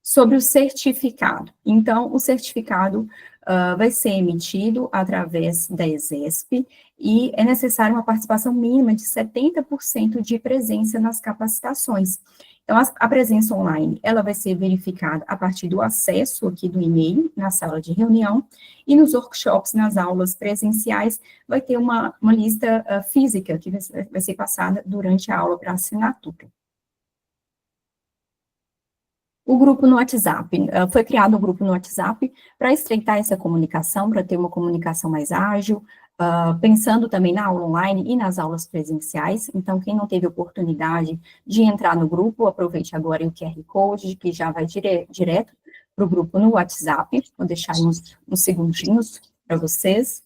Speaker 2: Sobre o certificado. Então, o certificado vai ser emitido através da ESESP e é necessária uma participação mínima de 70% de presença nas capacitações. Então, a presença online, ela vai ser verificada a partir do acesso aqui do e-mail, na sala de reunião, e nos workshops, nas aulas presenciais, vai ter uma lista física que vai ser passada durante a aula para assinatura. O grupo no WhatsApp, foi criado um grupo no WhatsApp para estreitar essa comunicação, para ter uma comunicação mais ágil, pensando também na aula online e nas aulas presenciais. Então, quem não teve oportunidade de entrar no grupo, aproveite agora o QR Code, que já vai direto para o grupo no WhatsApp. Vou deixar uns segundinhos para vocês.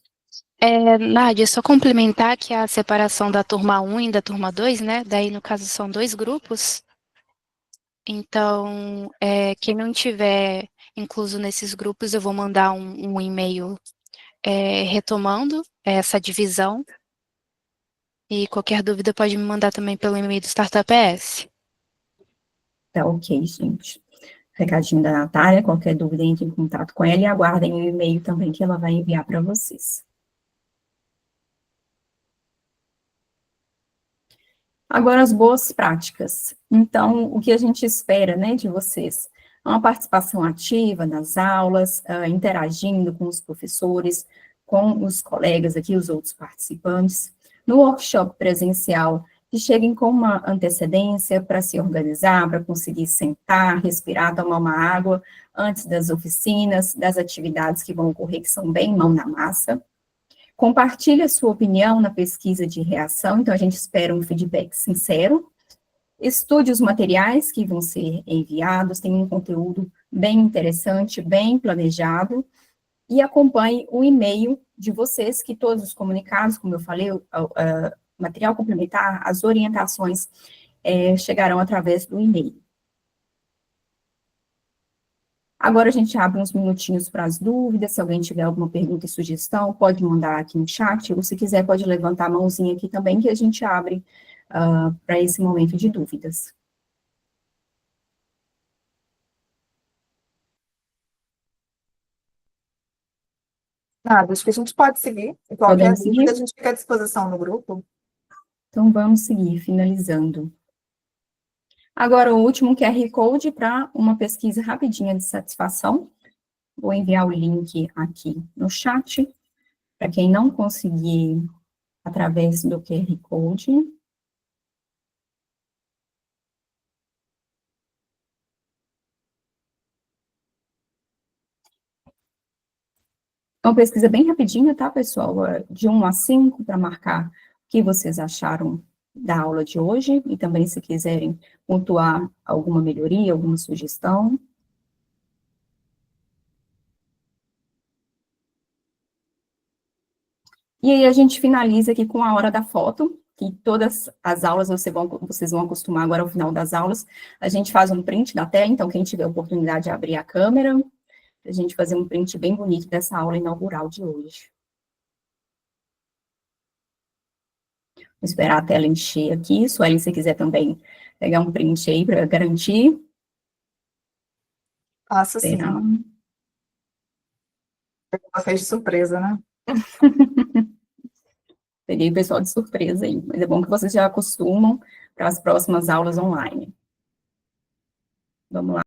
Speaker 4: Nádia, só complementar que a separação da turma 1 e da turma 2, né? Daí, no caso, são 2 grupos. Então, quem não tiver incluso nesses grupos, eu vou mandar um e-mail retomando essa divisão. E qualquer dúvida pode me mandar também pelo e-mail do Startup ES.
Speaker 2: Tá ok, gente. Recadinho da Natália, qualquer dúvida, entre em contato com ela e aguardem o e-mail também que ela vai enviar para vocês. Agora, as boas práticas. Então, o que a gente espera, né, de vocês? Uma participação ativa nas aulas, interagindo com os professores, com os colegas aqui, os outros participantes. No workshop presencial, que cheguem com uma antecedência para se organizar, para conseguir sentar, respirar, tomar uma água antes das oficinas, das atividades que vão ocorrer, que são bem mão na massa. Compartilhe a sua opinião na pesquisa de reação, então a gente espera um feedback sincero. Estude os materiais que vão ser enviados, tem um conteúdo bem interessante, bem planejado, e acompanhe o e-mail de vocês, que todos os comunicados, como eu falei, o material complementar, as orientações chegarão através do e-mail. Agora a gente abre uns minutinhos para as dúvidas, se alguém tiver alguma pergunta e sugestão, pode mandar aqui no chat, ou se quiser pode levantar a mãozinha aqui também, que a gente abre para esse momento de dúvidas.
Speaker 1: Nada, acho que a gente pode seguir. E qualquer dúvida, a gente fica à disposição no grupo.
Speaker 2: Então, vamos seguir, finalizando. Agora, o último QR Code para uma pesquisa rapidinha de satisfação. Vou enviar o link aqui no chat, para quem não conseguir através do QR Code. É uma pesquisa bem rapidinha, tá, pessoal? De 1 a 5, para marcar o que vocês acharam da aula de hoje, e também se quiserem pontuar alguma melhoria, alguma sugestão. E aí a gente finaliza aqui com a hora da foto, que todas as aulas vocês vão acostumar agora ao final das aulas, a gente faz um print da tela, então quem tiver a oportunidade de abrir a câmera, a gente fazer um print bem bonito dessa aula inaugural de hoje. Vou esperar a tela encher aqui, Sueli, se você quiser também pegar um print aí para garantir.
Speaker 1: Faço sim.
Speaker 2: Esperar.
Speaker 1: Fez de surpresa, né?
Speaker 2: Peguei o pessoal de surpresa aí, mas é bom que vocês já acostumam para as próximas aulas online. Vamos lá.